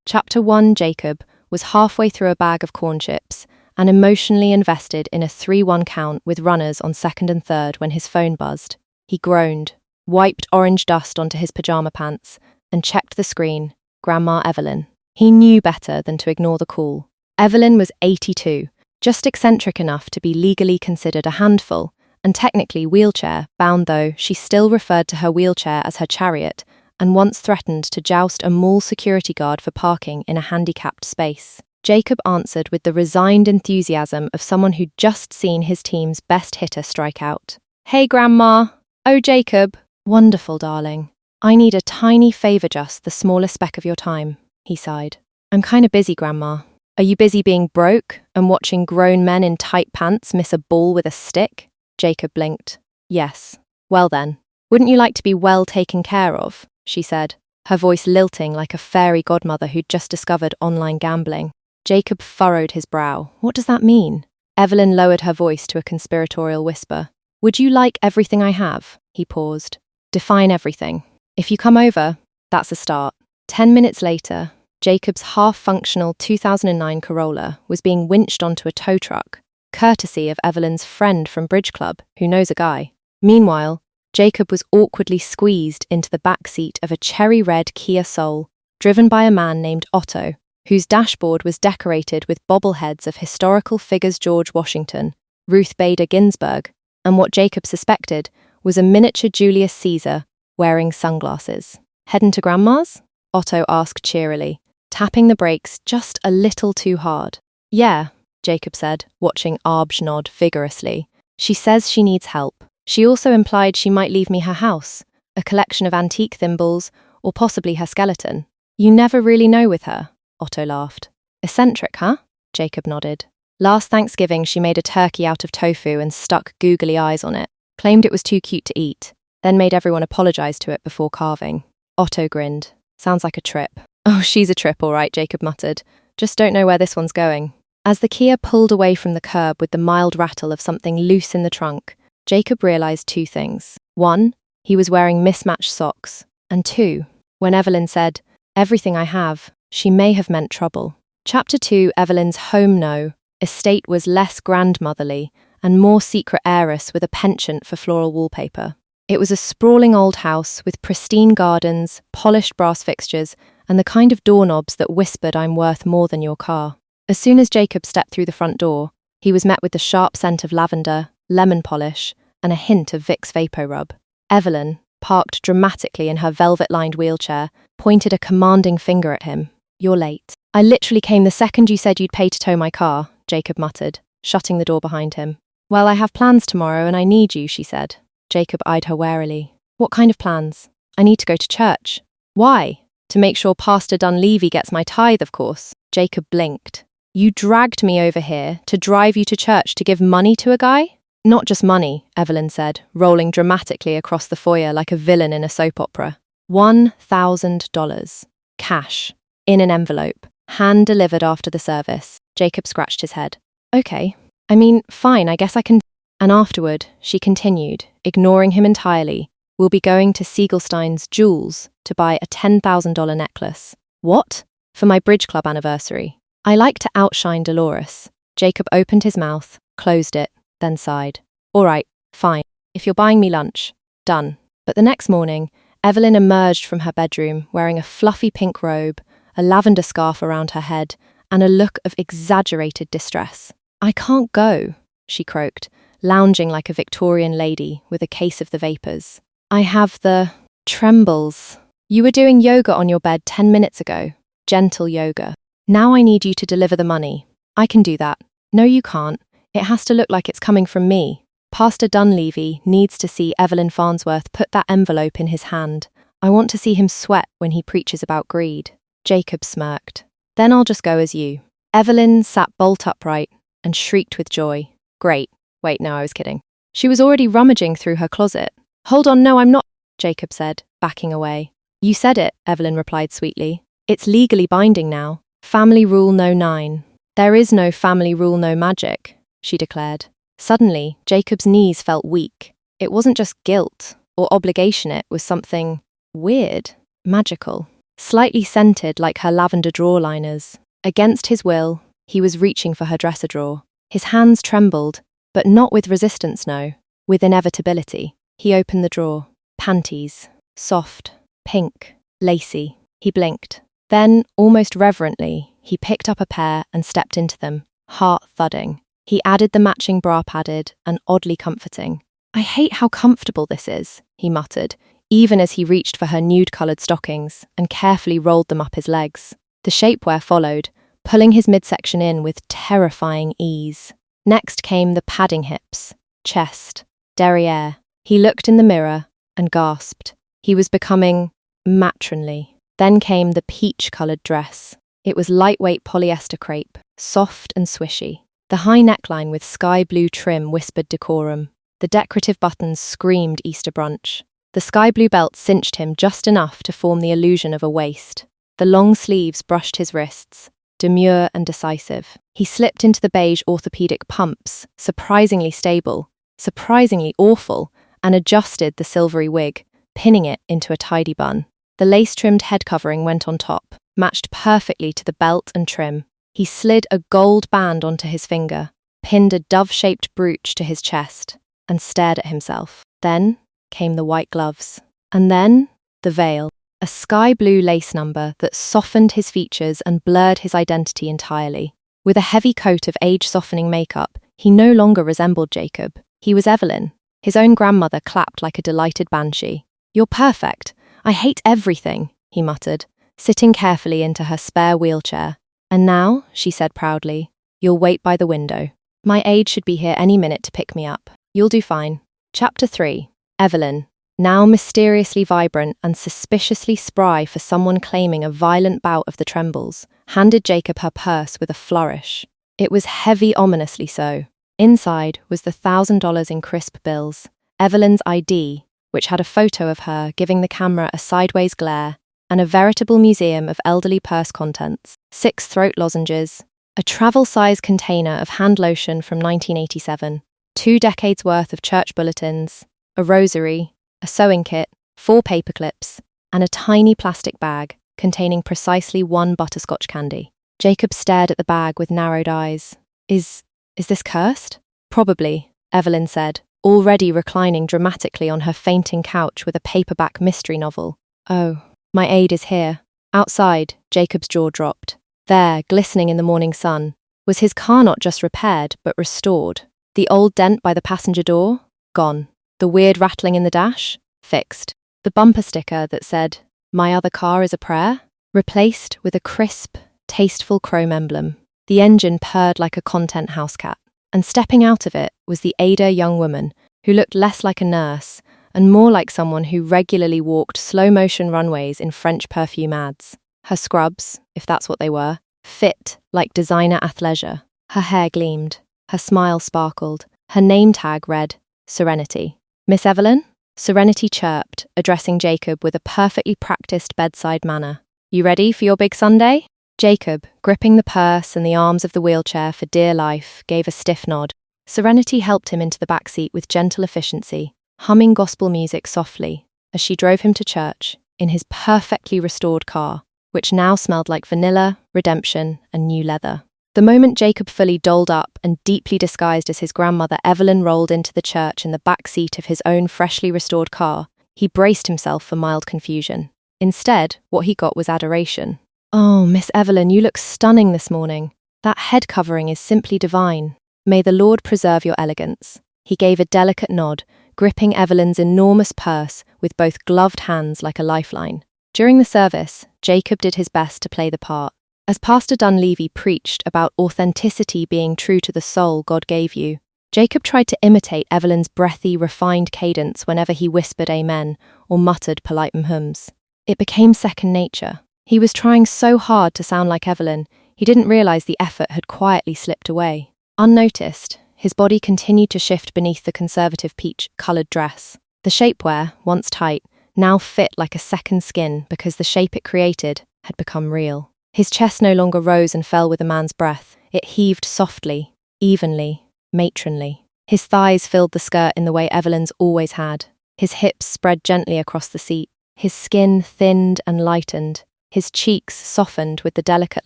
Chapter 1. Jacob was halfway through a bag of corn chips and emotionally invested in a 3-1 count with runners on second and third when his phone buzzed. He groaned, wiped orange dust onto his pajama pants, and checked the screen. Grandma Evelyn. He knew better than to ignore the call. Evelyn was 82, just eccentric enough to be legally considered a handful, and technically wheelchair-bound, though she still referred to her wheelchair as her chariot, and once threatened to joust a mall security guard for parking in a handicapped space. Jacob answered with the resigned enthusiasm of someone who'd just seen his team's best hitter strike out. "Hey, Grandma." "Oh, Jacob." "Wonderful, darling. I need a tiny favor, just the smallest speck of your time," he sighed. "I'm kinda busy, Grandma." "Are you busy being broke and watching grown men in tight pants miss a ball with a stick?" Jacob blinked. "Yes. Well then, wouldn't you like to be well taken care of?" she said, her voice lilting like a fairy godmother who'd just discovered online gambling. Jacob furrowed his brow. What does that mean? Evelyn lowered her voice to a conspiratorial whisper. "Would you like everything I have?" He paused. "Define everything. If you come over, that's a start." 10 minutes later, Jacob's half-functional 2009 Corolla was being winched onto a tow truck, courtesy of Evelyn's friend from Bridge Club, who knows a guy. Meanwhile, Jacob was awkwardly squeezed into the back seat of a cherry-red Kia Soul, driven by a man named Otto, whose dashboard was decorated with bobbleheads of historical figures George Washington, Ruth Bader Ginsburg, and what Jacob suspected was a miniature Julius Caesar wearing sunglasses. "Heading to Grandma's?" Otto asked cheerily, tapping the brakes just a little too hard. "Yeah," Jacob said, watching Arbj nod vigorously. "She says she needs help. She also implied she might leave me her house, a collection of antique thimbles, or possibly her skeleton. You never really know with her," Otto laughed. "Eccentric, huh?" Jacob nodded. "Last Thanksgiving she made a turkey out of tofu and stuck googly eyes on it, claimed it was too cute to eat, then made everyone apologize to it before carving." Otto grinned. "Sounds like a trip." "Oh, she's a trip, all right," Jacob muttered. "Just don't know where this one's going." As the Kia pulled away from the curb with the mild rattle of something loose in the trunk, Jacob realized 2 things. 1, he was wearing mismatched socks, and 2, when Evelyn said, "Everything I have," she may have meant trouble. Chapter 2. Evelyn's home estate was less grandmotherly and more secret heiress with a penchant for floral wallpaper. It was a sprawling old house with pristine gardens, polished brass fixtures, and the kind of doorknobs that whispered, "I'm worth more than your car." As soon as Jacob stepped through the front door, he was met with the sharp scent of lavender, lemon polish, and a hint of Vicks VapoRub. Evelyn, parked dramatically in her velvet-lined wheelchair, pointed a commanding finger at him. "You're late." "I literally came the second you said you'd pay to tow my car," Jacob muttered, shutting the door behind him. "Well, I have plans tomorrow and I need you," she said. Jacob eyed her warily. "What kind of plans?" "I need to go to church." "Why?" "To make sure Pastor Dunleavy gets my tithe, of course." Jacob blinked. "You dragged me over here to drive you to church to give money to a guy?" "Not just money," Evelyn said, rolling dramatically across the foyer like a villain in a soap opera. $1,000. Cash. In an envelope. Hand-delivered after the service. Jacob scratched his head. "Okay. I mean, fine, I guess I can..." And afterward, she continued, ignoring him entirely, "We'll be going to Siegelstein's Jewels to buy a $10,000 necklace." "What?" "For my Bridge Club anniversary. I like to outshine Dolores." Jacob opened his mouth, closed it, then sighed. "All right, fine. If you're buying me lunch. Done." But the next morning, Evelyn emerged from her bedroom wearing a fluffy pink robe, a lavender scarf around her head, and a look of exaggerated distress. "I can't go," she croaked, lounging like a Victorian lady with a case of the vapors. "I have the trembles." "You were doing yoga on your bed 10 minutes ago. Gentle yoga. Now I need you to deliver the money." "I can do that." "No, you can't. It has to look like it's coming from me. Pastor Dunleavy needs to see Evelyn Farnsworth put that envelope in his hand. I want to see him sweat when he preaches about greed." Jacob smirked. "Then I'll just go as you." Evelyn sat bolt upright and shrieked with joy. "Great. Wait, no, I was kidding." She was already rummaging through her closet. "Hold on, no, I'm not," Jacob said, backing away. "You said it," Evelyn replied sweetly. "It's legally binding now. Family Rule No. 9. There is no family rule, no magic," she declared. Suddenly, Jacob's knees felt weak. It wasn't just guilt or obligation, it was something weird, magical. slightly scented like her lavender drawer liners. Against his will, he was reaching for her dresser drawer. His hands trembled, but not with resistance, no, with inevitability. He opened the drawer. Panties. Soft. Pink. Lacy. He blinked. Then, almost reverently, he picked up a pair and stepped into them, heart thudding. He added the matching bra padded and oddly comforting. "I hate how comfortable this is," he muttered, even as he reached for her nude-coloured stockings and carefully rolled them up his legs. The shapewear followed, pulling his midsection in with terrifying ease. Next came the padding hips, chest, derriere. He looked in the mirror and gasped. He was becoming matronly. Then came the peach-coloured dress. It was lightweight polyester crepe, soft and swishy. The high neckline with sky blue trim whispered decorum. The decorative buttons screamed Easter brunch. The sky blue belt cinched him just enough to form the illusion of a waist. The long sleeves brushed his wrists, demure and decisive. He slipped into the beige orthopedic pumps, surprisingly stable, surprisingly awful, and adjusted the silvery wig, pinning it into a tidy bun. The lace-trimmed head covering went on top, matched perfectly to the belt and trim. He slid a gold band onto his finger, pinned a dove-shaped brooch to his chest, and stared at himself. Then came the white gloves. And then the veil, a sky blue lace number that softened his features and blurred his identity entirely. With a heavy coat of age-softening makeup, he no longer resembled Jacob. He was Evelyn. His own grandmother clapped like a delighted banshee. "You're perfect. I hate everything," he muttered, sitting carefully into her spare wheelchair. "And now," she said proudly, "you'll wait by the window. My aide should be here any minute to pick me up. You'll do fine." Chapter 3. Evelyn, now mysteriously vibrant and suspiciously spry for someone claiming a violent bout of the trembles, handed Jacob her purse with a flourish. It was heavy, ominously so. Inside was the $1,000 in crisp bills, Evelyn's ID, which had a photo of her giving the camera a sideways glare, and a veritable museum of elderly purse contents, 6 throat lozenges, a travel-size container of hand lotion from 1987, 2 decades worth of church bulletins, a rosary, a sewing kit, 4 paper clips, and a tiny plastic bag containing precisely 1 butterscotch candy. Jacob stared at the bag with narrowed eyes. Is this cursed?" "Probably," Evelyn said, already reclining dramatically on her fainting couch with a paperback mystery novel. "Oh. My aide is here." Outside, Jacob's jaw dropped. There, glistening in the morning sun, was his car not just repaired, but restored. The old dent by the passenger door? Gone. The weird rattling in the dash? Fixed. The bumper sticker that said, "My other car is a prayer?" Replaced with a crisp, tasteful chrome emblem. The engine purred like a content house cat. And stepping out of it was the Ada young woman, who looked less like a nurse and more like someone who regularly walked slow-motion runways in French perfume ads. Her scrubs, if that's what they were, fit like designer athleisure. Her hair gleamed. Her smile sparkled. Her name tag read, Serenity. "Miss Evelyn?" Serenity chirped, addressing Jacob with a perfectly practiced bedside manner. "You ready for your big Sunday?" Jacob, gripping the purse and the arms of the wheelchair for dear life, gave a stiff nod. Serenity helped him into the back seat with gentle efficiency, humming gospel music softly as she drove him to church in his perfectly restored car, which now smelled like vanilla, redemption, and new leather. The moment Jacob fully dolled up and deeply disguised as his grandmother, Evelyn rolled into the church in the back seat of his own freshly restored car, he braced himself for mild confusion. Instead, what he got was adoration. "Oh, Miss Evelyn, you look stunning this morning. That head covering is simply divine. May the Lord preserve your elegance." He gave a delicate nod, gripping Evelyn's enormous purse with both gloved hands like a lifeline. During the service, Jacob did his best to play the part. As Pastor Dunleavy preached about authenticity being true to the soul God gave you, Jacob tried to imitate Evelyn's breathy, refined cadence whenever he whispered amen or muttered polite mhums. It became second nature. He was trying so hard to sound like Evelyn, he didn't realize the effort had quietly slipped away. Unnoticed, his body continued to shift beneath the conservative peach-coloured dress. The shapewear, once tight, now fit like a second skin because the shape it created had become real. His chest no longer rose and fell with a man's breath. It heaved softly, evenly, matronly. His thighs filled the skirt in the way Evelyn's always had. His hips spread gently across the seat. His skin thinned and lightened. his cheeks softened with the delicate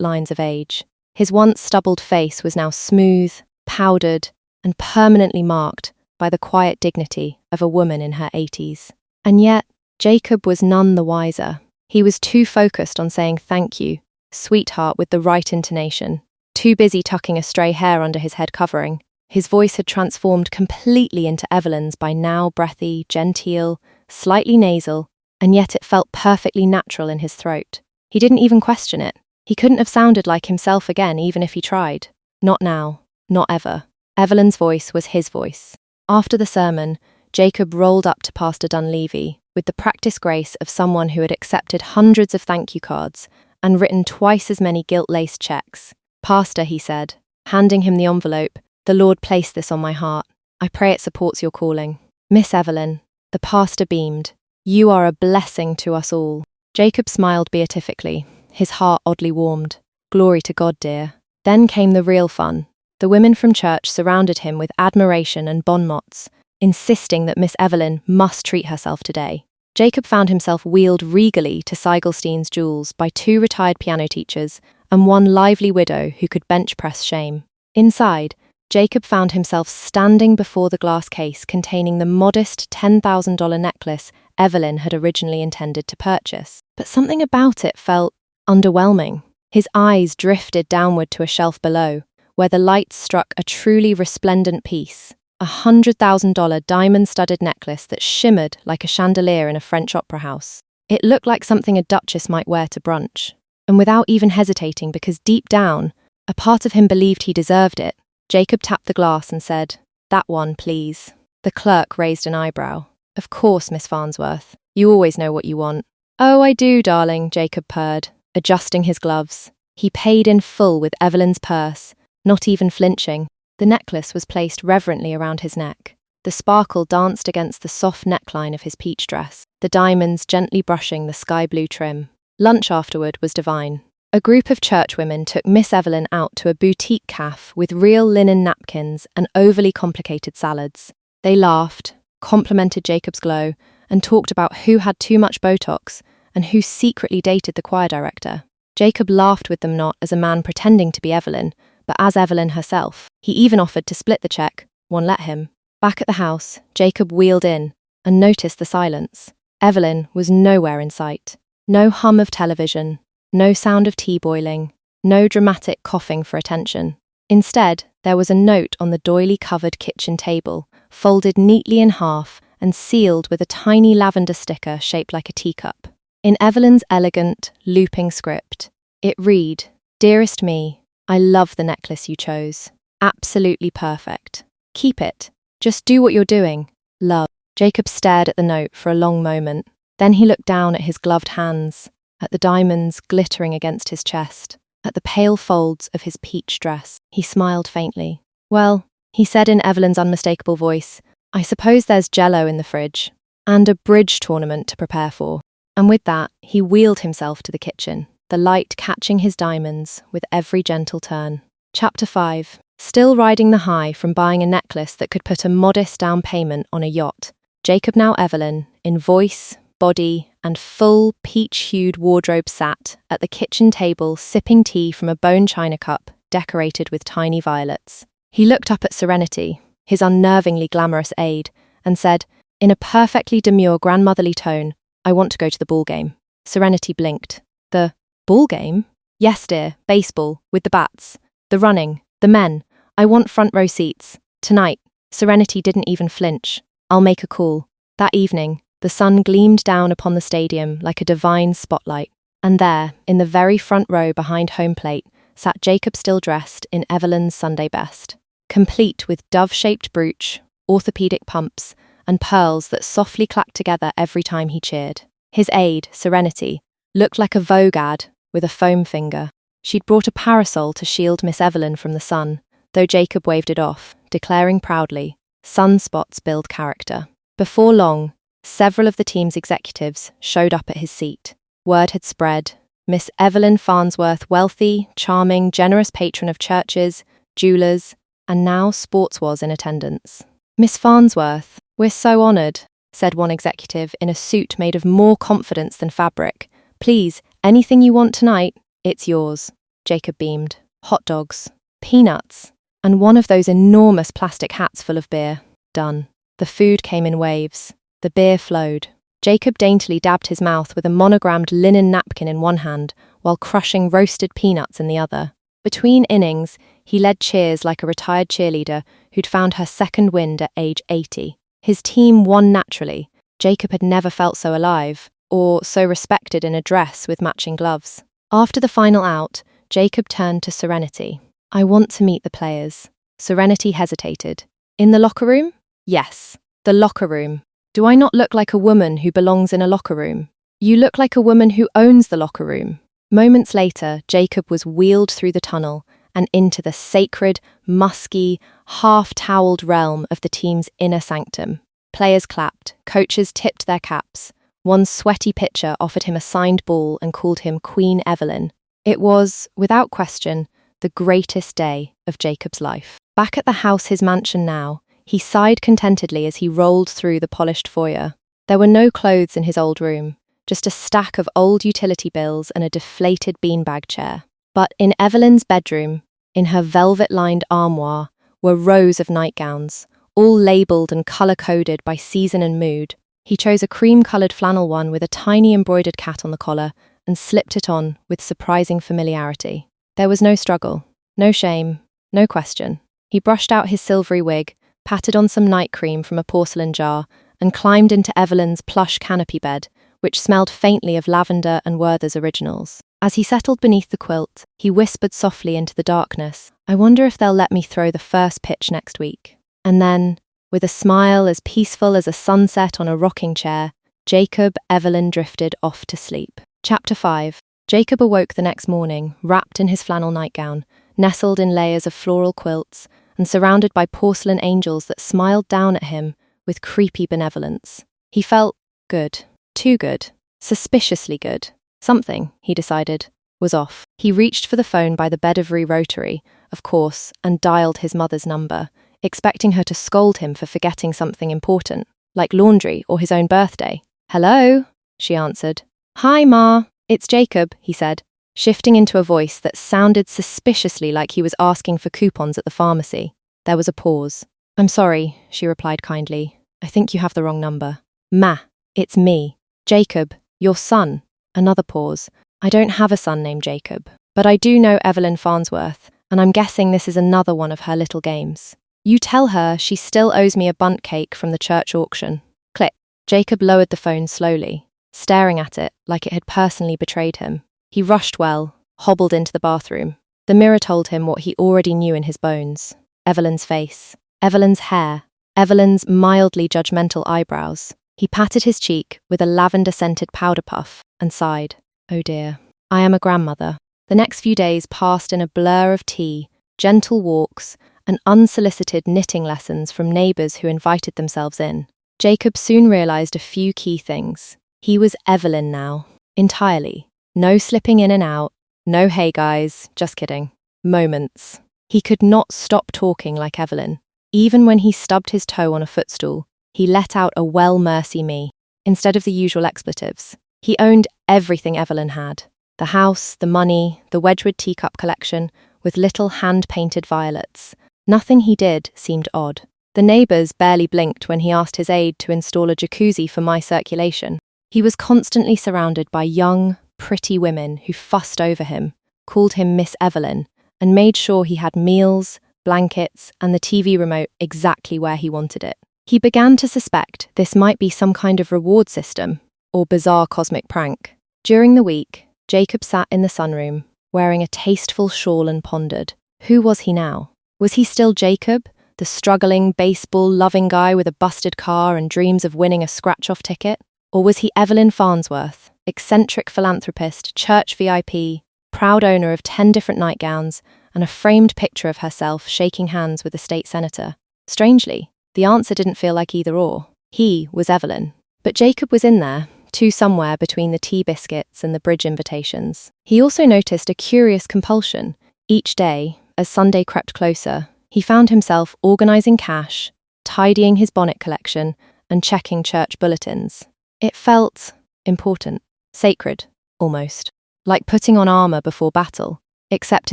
lines of age. His once stubbled face was now smooth, powdered, and permanently marked by the quiet dignity of a woman in her 80s. And yet, Jacob was none the wiser. He was too focused on saying thank you, sweetheart, with the right intonation, too busy tucking a stray hair under his head covering. His voice had transformed completely into Evelyn's by now breathy, genteel, slightly nasal, and yet it felt perfectly natural in his throat. He didn't even question it. He couldn't have sounded like himself again even if he tried. Not now. Not ever. Evelyn's voice was his voice. After the sermon, Jacob rolled up to Pastor Dunleavy with the practiced grace of someone who had accepted hundreds of thank you cards and written twice as many gilt-laced checks. "Pastor," he said, handing him the envelope, "the Lord placed this on my heart. I pray it supports your calling." "Miss Evelyn," the pastor beamed, "you are a blessing to us all." Jacob smiled beatifically, his heart oddly warmed. "Glory to God, dear." Then came the real fun. The women from church surrounded him with admiration and bon mots, insisting that Miss Evelyn must treat herself today. Jacob found himself wheeled regally to Seigelstein's Jewels by 2 retired piano teachers and one lively widow who could bench press shame. Inside, Jacob found himself standing before the glass case containing the modest $10,000 necklace Evelyn had originally intended to purchase. But something about it felt underwhelming. His eyes drifted downward to a shelf below, where the lights struck a truly resplendent piece, a $100,000 diamond-studded necklace that shimmered like a chandelier in a French opera house. It looked like something a duchess might wear to brunch. And without even hesitating, because deep down, a part of him believed he deserved it, Jacob tapped the glass and said, "That one, please." The clerk raised an eyebrow. "Of course, Miss Farnsworth. You always know what you want." "Oh, I do, darling," Jacob purred, adjusting his gloves. He paid in full with Evelyn's purse, not even flinching. The necklace was placed reverently around his neck. The sparkle danced against the soft neckline of his peach dress, the diamonds gently brushing the sky-blue trim. Lunch afterward was divine. A group of churchwomen took Miss Evelyn out to a boutique cafe with real linen napkins and overly complicated salads. They laughed, complimented Jacob's glow, and talked about who had too much Botox and who secretly dated the choir director. Jacob laughed with them not as a man pretending to be Evelyn, but as Evelyn herself. He even offered to split the check. One let him. Back at the house, Jacob wheeled in and noticed the silence. Evelyn was nowhere in sight. No hum of television, no sound of tea boiling, no dramatic coughing for attention. Instead, there was a note on the doily-covered kitchen table, folded neatly in half and sealed with a tiny lavender sticker shaped like a teacup. In Evelyn's elegant, looping script, it read, "Dearest me, I love the necklace you chose. Absolutely perfect. Keep it. Just do what you're doing. Love." Jacob stared at the note for a long moment. Then he looked down at his gloved hands, at the diamonds glittering against his chest, at the pale folds of his peach dress. He smiled faintly. "Well," he said in Evelyn's unmistakable voice, "I suppose there's Jell-O in the fridge, and a bridge tournament to prepare for." And with that, he wheeled himself to the kitchen, the light catching his diamonds with every gentle turn. Chapter 5. Still riding the high from buying a necklace that could put a modest down payment on a yacht, Jacob, now Evelyn, in voice, body, and full peach-hued wardrobe, sat at the kitchen table sipping tea from a bone china cup decorated with tiny violets. He looked up at Serenity, his unnervingly glamorous aide, and said, in a perfectly demure grandmotherly tone, "I want to go to the ball game." Serenity blinked. "The ball game?" "Yes, dear, baseball, with the bats. The running, the men. I want front row seats. Tonight." Serenity didn't even flinch. "I'll make a call." That evening, the sun gleamed down upon the stadium like a divine spotlight, and there, in the very front row behind home plate, sat Jacob, still dressed in Evelyn's Sunday best, complete with dove-shaped brooch, orthopedic pumps, and pearls that softly clacked together every time he cheered. His aide, Serenity, looked like a Vogue ad with a foam finger. She'd brought a parasol to shield Miss Evelyn from the sun, though Jacob waved it off, declaring proudly, "Sunspots build character." Before long, several of the team's executives showed up at his seat. Word had spread. Miss Evelyn Farnsworth, wealthy, charming, generous patron of churches, jewelers, and now sports, was in attendance. "Miss Farnsworth, we're so honoured," said one executive in a suit made of more confidence than fabric. "Please, Anything you want tonight, it's yours. Jacob beamed. Hot dogs, peanuts, and one of those enormous plastic hats full of beer. Done. The food came in waves. The beer flowed. Jacob daintily dabbed his mouth with a monogrammed linen napkin in one hand while crushing roasted peanuts in the other. Between innings, he led cheers like a retired cheerleader who'd found her second wind at age 80. His team won naturally. Jacob had never felt so alive, or so respected in a dress with matching gloves. After the final out, Jacob turned to Serenity. I want to meet the players. Serenity hesitated. In the locker room? Yes, the locker room. Do I not look like a woman who belongs in a locker room? You look like a woman who owns the locker room. Moments later, Jacob was wheeled through the tunnel and into the sacred, musky, half-toweled realm of the team's inner sanctum. Players clapped, coaches tipped their caps. One sweaty pitcher offered him a signed ball and called him Queen Evelyn. It was, without question, the greatest day of Jacob's life. Back at the house, his mansion now, he sighed contentedly as he rolled through the polished foyer. There were no clothes in his old room, just a stack of old utility bills and a deflated beanbag chair. But in Evelyn's bedroom, in her velvet-lined armoire, were rows of nightgowns, all labelled and colour-coded by season and mood. He chose a cream-coloured flannel one with a tiny embroidered cat on the collar and slipped it on with surprising familiarity. There was no struggle, no shame, no question. He brushed out his silvery wig, patted on some night cream from a porcelain jar, and climbed into Evelyn's plush canopy bed, which smelled faintly of lavender and Werther's originals. As he settled beneath the quilt, he whispered softly into the darkness, I wonder if they'll let me throw the first pitch next week. And then, with a smile as peaceful as a sunset on a rocking chair, Jacob Evelyn drifted off to sleep. Chapter 5. Jacob awoke the next morning, wrapped in his flannel nightgown, nestled in layers of floral quilts, and surrounded by porcelain angels that smiled down at him with creepy benevolence. He felt good. Too good. Suspiciously good. Something, he decided, was off. He reached for the phone by the Bedivere rotary, of course, and dialed his mother's number, expecting her to scold him for forgetting something important, like laundry or his own birthday. Hello, she answered. Hi, Ma. It's Jacob, he said, shifting into a voice that sounded suspiciously like he was asking for coupons at the pharmacy. There was a pause. I'm sorry, she replied kindly. I think you have the wrong number. Ma, it's me. Jacob, your son. Another pause. I don't have a son named Jacob, but I do know Evelyn Farnsworth, and I'm guessing this is another one of her little games. You tell her she still owes me a bundt cake from the church auction. Click. Jacob lowered the phone slowly, staring at it like it had personally betrayed him. He rushed hobbled into the bathroom. The mirror told him what he already knew in his bones. Evelyn's face. Evelyn's hair. Evelyn's mildly judgmental eyebrows. He patted his cheek with a lavender-scented powder puff and sighed. Oh dear. I am a grandmother. The next few days passed in a blur of tea, gentle walks, and unsolicited knitting lessons from neighbours who invited themselves in. Jacob soon realised a few key things. He was Evelyn now, entirely. No slipping in and out, no hey guys, just kidding. Moments. He could not stop talking like Evelyn. Even when he stubbed his toe on a footstool, he let out a well mercy me, instead of the usual expletives. He owned everything Evelyn had. The house, the money, the Wedgwood teacup collection, with little hand-painted violets. Nothing he did seemed odd. The neighbours barely blinked when he asked his aide to install a jacuzzi for my circulation. He was constantly surrounded by young, pretty women who fussed over him, called him Miss Evelyn, and made sure he had meals, blankets, and the TV remote exactly where he wanted it. He began to suspect this might be some kind of reward system, or bizarre cosmic prank. During the week, Jacob sat in the sunroom, wearing a tasteful shawl and pondered. Who was he now? Was he still Jacob, the struggling, baseball-loving guy with a busted car and dreams of winning a scratch-off ticket? Or was he Evelyn Farnsworth, eccentric philanthropist, church VIP, proud owner of 10 different nightgowns, and a framed picture of herself shaking hands with a state senator? Strangely, the answer didn't feel like either or. He was Evelyn. But Jacob was in there, too, somewhere between the tea biscuits and the bridge invitations. He also noticed a curious compulsion. Each day, as Sunday crept closer, he found himself organising cash, tidying his bonnet collection, and checking church bulletins. It felt important, sacred, almost. like putting on armour before battle, except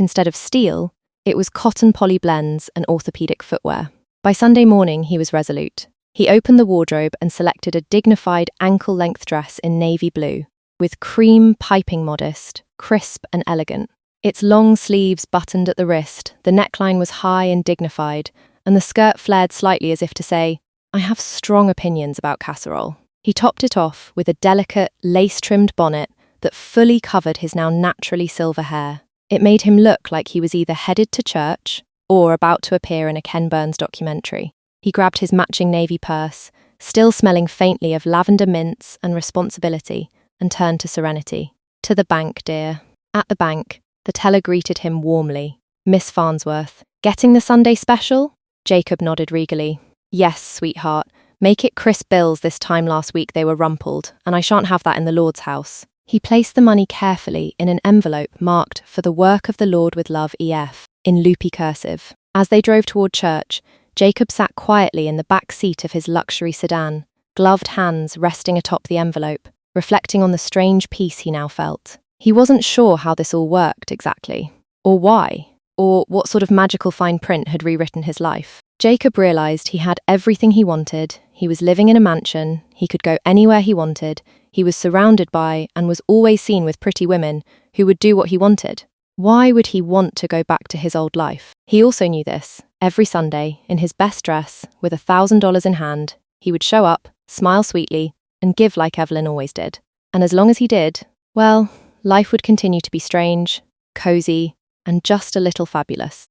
instead of steel, it was cotton poly blends and orthopedic footwear. By Sunday morning, he was resolute. He opened the wardrobe and selected a dignified ankle-length dress in navy blue, with cream piping modest, crisp and elegant. Its long sleeves buttoned at the wrist, the neckline was high and dignified, and the skirt flared slightly as if to say, "I have strong opinions about casserole." He topped it off with a delicate, lace-trimmed bonnet that fully covered his now naturally silver hair. It made him look like he was either headed to church or about to appear in a Ken Burns documentary. He grabbed his matching navy purse, still smelling faintly of lavender mints and responsibility, and turned to Serenity. "To the bank, dear." At the bank, the teller greeted him warmly. "Miss Farnsworth, getting the Sunday special?" Jacob nodded regally. "Yes, sweetheart. Make it crisp bills. This time last week they were rumpled, and I shan't have that in the Lord's house." He placed the money carefully in an envelope marked "For the Work of the Lord with Love EF" in loopy cursive. As they drove toward church, Jacob sat quietly in the back seat of his luxury sedan, gloved hands resting atop the envelope, reflecting on the strange peace he now felt. He wasn't sure how this all worked exactly, or why, or what sort of magical fine print had rewritten his life. Jacob realized he had everything he wanted. He was living in a mansion, he could go anywhere he wanted, he was surrounded by and was always seen with pretty women who would do what he wanted. Why would he want to go back to his old life? He also knew this. Every Sunday, in his best dress, with $1,000 in hand, he would show up, smile sweetly, and give like Evelyn always did. And as long as he did, well, life would continue to be strange, cozy, and just a little fabulous.